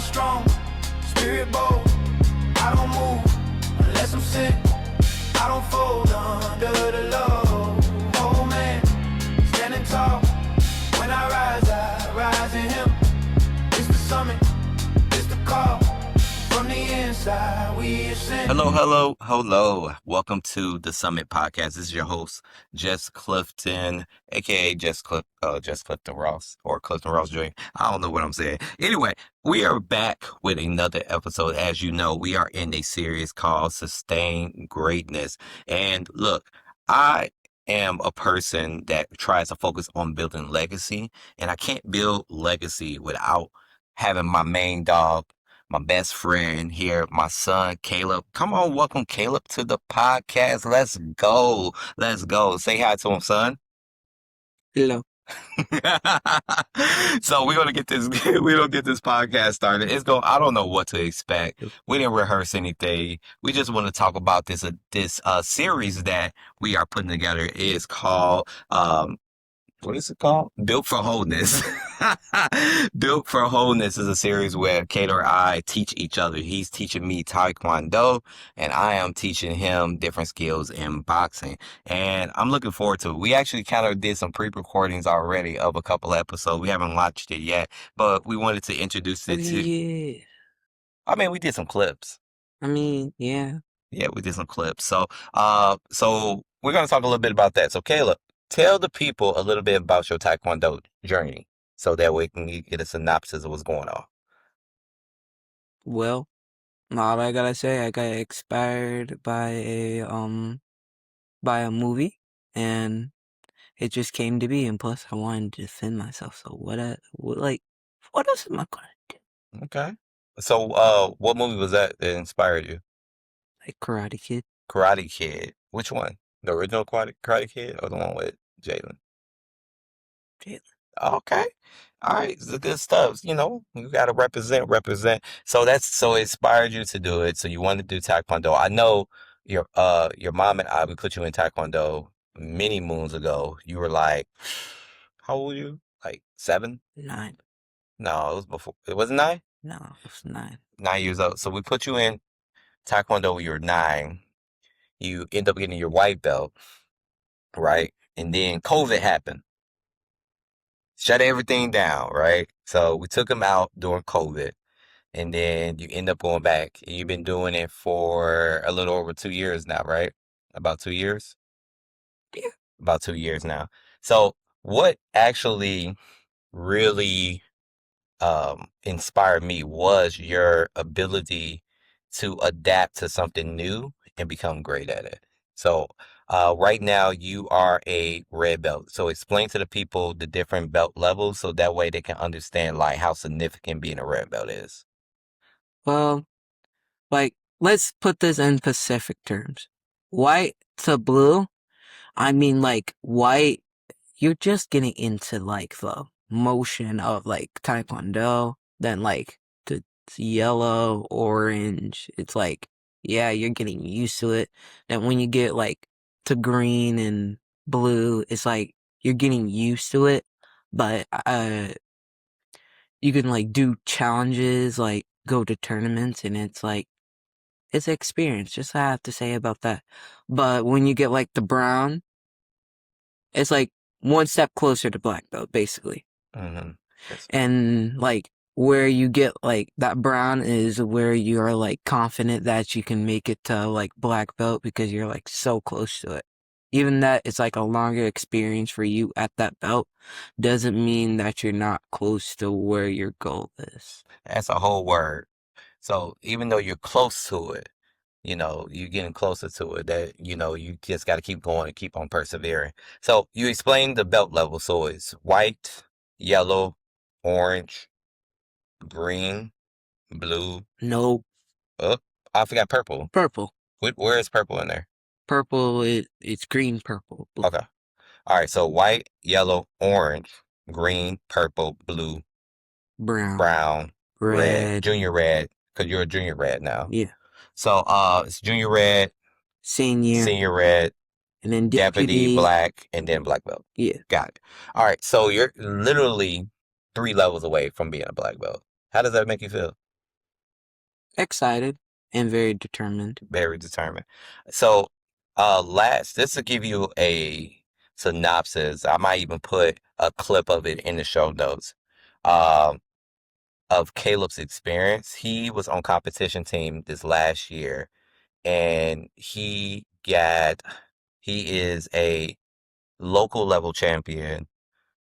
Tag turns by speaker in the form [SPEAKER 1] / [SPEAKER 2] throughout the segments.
[SPEAKER 1] strong, spirit bold. I don't move unless I'm sick. I don't fold under the load. Oh man, standing tall. When I rise in him. It's the summit, it's the call. From the inside, we ascend.
[SPEAKER 2] Hello. Welcome to the Summit Podcast. This is your host, Jess Clifton, aka Jess Clifton Ross, or Clifton Ross Jr. I don't know what I'm saying. Anyway, we are back with another episode. As you know, we are in a series called Sustain Greatness. And look, I am a person that tries to focus on building legacy, and I can't build legacy without having my main dog, my best friend here, my son, Caleb. Come on, welcome Caleb to the podcast. Let's go. Say hi to him, son.
[SPEAKER 3] Hello.
[SPEAKER 2] So we're gonna get this podcast started. I don't know what to expect. We didn't rehearse anything. We just want to talk about this series that we are putting together. It is called what is it called? Built for Wholeness. Built for Wholeness is a series where Kate or I teach each other. He's teaching me Taekwondo, and I am teaching him different skills in boxing. And I'm looking forward to it. We actually kind of did some pre-recordings already of a couple episodes. We haven't launched it yet, but we wanted to introduce it to...
[SPEAKER 3] Yeah.
[SPEAKER 2] I mean, we did some clips.
[SPEAKER 3] Yeah.
[SPEAKER 2] Yeah, we did some clips. So we're going to talk a little bit about that. So, Caleb, tell the people a little bit about your Taekwondo journey so that way we can get a synopsis of what's going on.
[SPEAKER 3] Well, all I gotta say, I got inspired by a movie, and it just came to be. And plus, I wanted to defend myself. So what else am I gonna do?
[SPEAKER 2] Okay. So, what movie was that inspired you?
[SPEAKER 3] Like Karate Kid.
[SPEAKER 2] Karate Kid. Which one? The original Karate Kid or the one with Jalen?
[SPEAKER 3] Jalen.
[SPEAKER 2] Okay. All right. It's the good stuff. You know, you got to represent. So it inspired you to do it. So you wanted to do Taekwondo. I know your mom and I, we put you in Taekwondo many moons ago. You were like, how old were you? Like 7?
[SPEAKER 3] 9.
[SPEAKER 2] No, it was before. It wasn't 9?
[SPEAKER 3] No, it was 9.
[SPEAKER 2] 9 years old. So we put you in Taekwondo when you were 9. You end up getting your white belt, right? And then COVID happened. Shut everything down, right? So we took him out during COVID, and then you end up going back. And you've been doing it for a little over 2 years now, right? About 2 years?
[SPEAKER 3] Yeah.
[SPEAKER 2] About 2 years now. So what actually really inspired me was your ability to adapt to something new and become great at it. So right now you are a red belt. So explain to the people the different belt levels so that way they can understand like how significant being a red belt is.
[SPEAKER 3] Well, let's put this in Pacific terms. White to blue, white, you're just getting into the motion of Taekwondo, then the yellow, orange, it's you're getting used to it. Then when you get to green and blue, it's you're getting used to it, but you can do challenges, go to tournaments, and it's an experience, just I have to say about that. But when you get the brown, it's one step closer to black belt, basically.
[SPEAKER 2] Mm-hmm. Yes.
[SPEAKER 3] And where you get that brown is where you are confident that you can make it to black belt because you're so close to it. Even that it's a longer experience for you at that belt doesn't mean that you're not close to where your goal is.
[SPEAKER 2] That's a whole word. So even though you're close to it, you know, you're getting closer to it, that, you know, you just got to keep going and keep on persevering. So you explained the belt level. So it's white, yellow, orange, green, blue.
[SPEAKER 3] No.
[SPEAKER 2] Oh, I forgot purple.
[SPEAKER 3] Purple.
[SPEAKER 2] Where is purple in there?
[SPEAKER 3] Purple, it's green, purple, blue.
[SPEAKER 2] Okay. All right. So white, yellow, orange, green, purple, blue, brown, red, junior red, because you're a junior red now.
[SPEAKER 3] Yeah.
[SPEAKER 2] So it's junior red, senior red,
[SPEAKER 3] and then
[SPEAKER 2] deputy black, and then black belt.
[SPEAKER 3] Yeah.
[SPEAKER 2] Got it. All right. So you're literally 3 levels away from being a black belt. How does that make you feel?
[SPEAKER 3] Excited and very determined.
[SPEAKER 2] Very determined. So, last, just to give you a synopsis, I might even put a clip of it in the show notes. Um, of Caleb's experience. He was on competition team this last year, and he is a local level champion,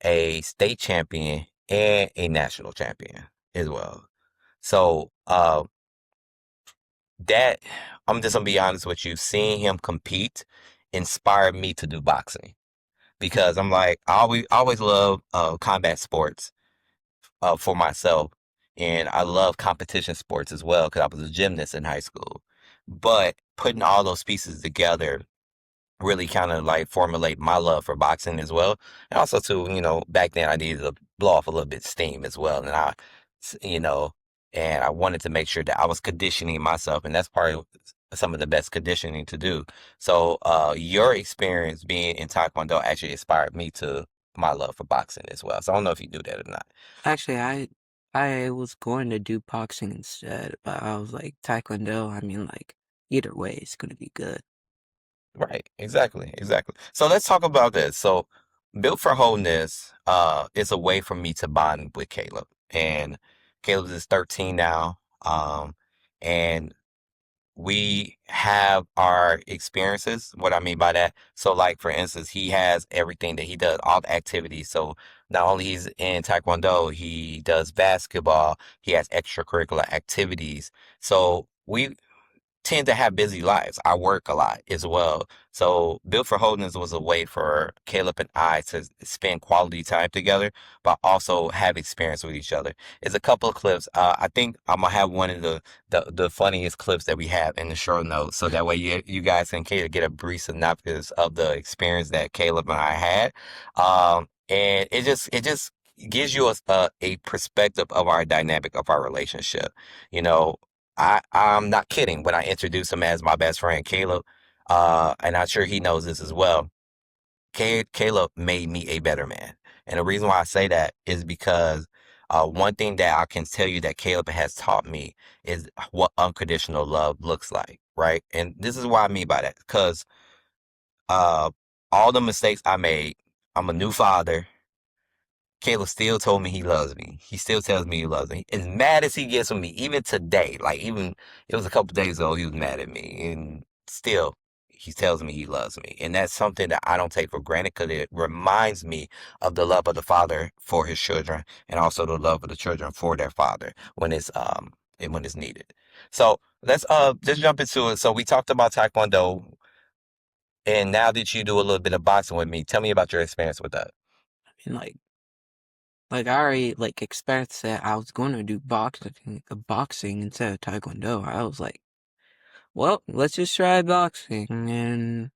[SPEAKER 2] a state champion, and a national champion as well. So, that I'm just gonna be honest with you, seeing him compete inspired me to do boxing because I'm like I always love combat sports for myself, and I love competition sports as well because I was a gymnast in high school. But putting all those pieces together really kind of like formulate my love for boxing as well. And also too, back then I needed to blow off a little bit of steam as well. And you know, and I wanted to make sure that I was conditioning myself, and that's part of some of the best conditioning to do. So, your experience being in Taekwondo actually inspired me to my love for boxing as well. So I don't know if you do that or not.
[SPEAKER 3] Actually, I was going to do boxing instead, but I was like Taekwondo. I mean, like either way, it's gonna be good.
[SPEAKER 2] Right, exactly, exactly. So let's talk about this. So, Built for Wholeness is a way for me to bond with Caleb. And Caleb is 13 now. And we have our experiences. What I mean by that, so like for instance, he has everything that he does, all the activities. So not only he's in Taekwondo, he does basketball, he has extracurricular activities. So we tend to have busy lives. I work a lot as well. So Built for Wholeness was a way for Caleb and I to spend quality time together, but also have experience with each other. It's a couple of clips. I think I'm gonna have one of the funniest clips that we have in the show notes, so that way you guys can get a brief synopsis of the experience that Caleb and I had. And it just gives you a perspective of our dynamic of our relationship. You know, I'm not kidding when I introduce him as my best friend, Caleb. And I'm sure he knows this as well. Caleb made me a better man. And the reason why I say that is because one thing that I can tell you that Caleb has taught me is what unconditional love looks like, right? And this is what I mean by that. Because uh, all the mistakes I made, I'm a new father. Caleb still told me he loves me. He still tells me he loves me. As mad as he gets with me, even today, like even it was a couple days ago, he was mad at me, and still he tells me he loves me, and that's something that I don't take for granted because it reminds me of the love of the father for his children, and also the love of the children for their father when it's and when it's needed. So let's just jump into it. So we talked about Taekwondo, and now that you do a little bit of boxing with me, tell me about your experience with that.
[SPEAKER 3] I mean, like I already like expected that I was going to do boxing instead of Taekwondo. I was like, well, let's just try boxing, and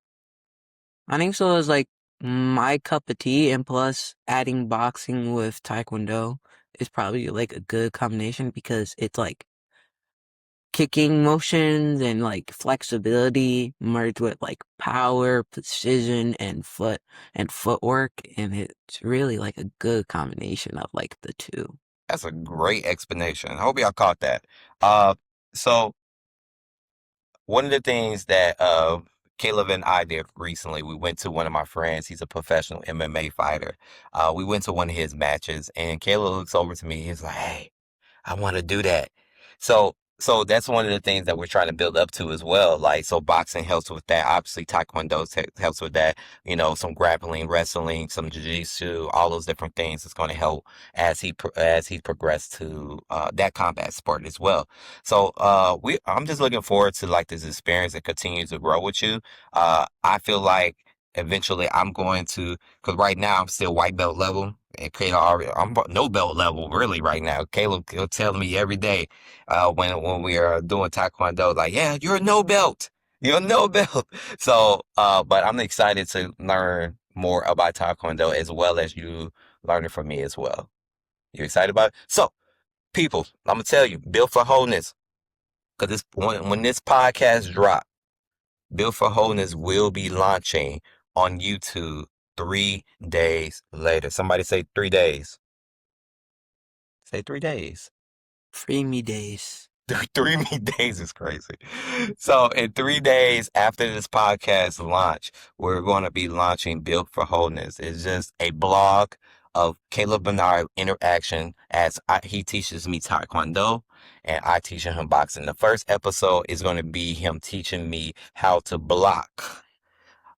[SPEAKER 3] I think so. It was like my cup of tea, and plus adding boxing with Taekwondo is probably like a good combination because it's like kicking motions and like flexibility merged with like power, precision, and footwork, and it's really like a good combination of like the two.
[SPEAKER 2] That's a great explanation. I hope y'all caught that. So one of the things that Caleb and I did recently, we went to one of my friends. He's a professional MMA fighter. We went to one of his matches, and Caleb looks over to me. He's like, "Hey, I want to do that." So that's one of the things that we're trying to build up to as well. Like, so boxing helps with that. Obviously, Taekwondo helps with that. Some grappling, wrestling, some jiu-jitsu, all those different things is going to help as he progressed to that combat sport as well. So, I'm just looking forward to like this experience and continue to grow with you. I feel like eventually I'm going to, because right now I'm still white belt level. And Caleb, I'm no belt level really right now. Caleb will tell me every day when we are doing Taekwondo, like, yeah, you're a no belt. You're a no belt. So, but I'm excited to learn more about Taekwondo as well as you learning from me as well. You excited about it? So, people, I'm gonna tell you, Built for Wholeness, because this when this podcast drop, Built for Wholeness will be launching on YouTube 3 days later. Somebody say 3 days. Say 3 days.
[SPEAKER 3] Free me days.
[SPEAKER 2] Three days is crazy. So in 3 days after this podcast launch, we're going to be launching Built for Wholeness. It's just a blog of Caleb Bernard interaction as he teaches me Taekwondo and I teach him boxing. The first episode is going to be him teaching me how to block.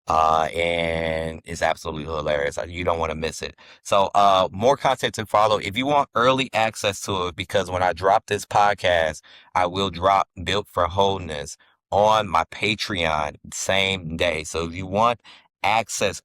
[SPEAKER 2] And it's absolutely hilarious. You don't want to miss it. So, more content to follow. If you want early access to it, because when I drop this podcast, I will drop Built for Wholeness on my Patreon same day. So if you want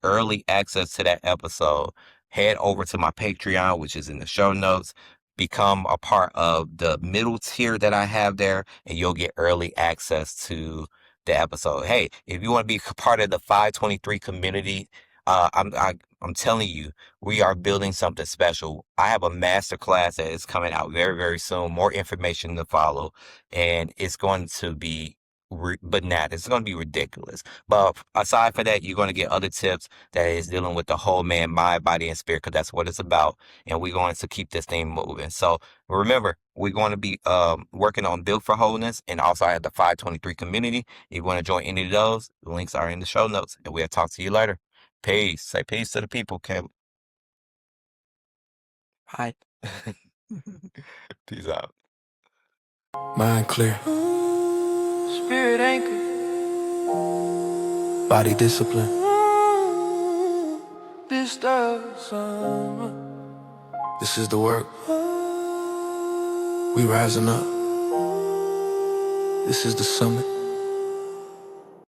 [SPEAKER 2] early access to that episode, head over to my Patreon, which is in the show notes. Become a part of the middle tier that I have there, and you'll get early access to the episode. Hey, if you want to be part of the 523 community, I'm telling you, we are building something special. I have a master class that is coming out very, very soon. More information to follow, and it's going to be bananas. It's going to be ridiculous. But aside from that, you're going to get other tips that is dealing with the whole man, mind, body, and spirit, because that's what it's about. And we're going to keep this thing moving. So remember, we're going to be working on Built for Wholeness, and also I have the 523 community. If you want to join any of those, the links are in the show notes, and we'll talk to you later. Peace. Say peace to the people, Caleb.
[SPEAKER 3] Hi.
[SPEAKER 2] Peace out.
[SPEAKER 1] Mind clear.
[SPEAKER 4] Spirit anchor.
[SPEAKER 1] Body discipline.
[SPEAKER 4] This the summer.
[SPEAKER 1] This is the work. We rising up. This is the summit.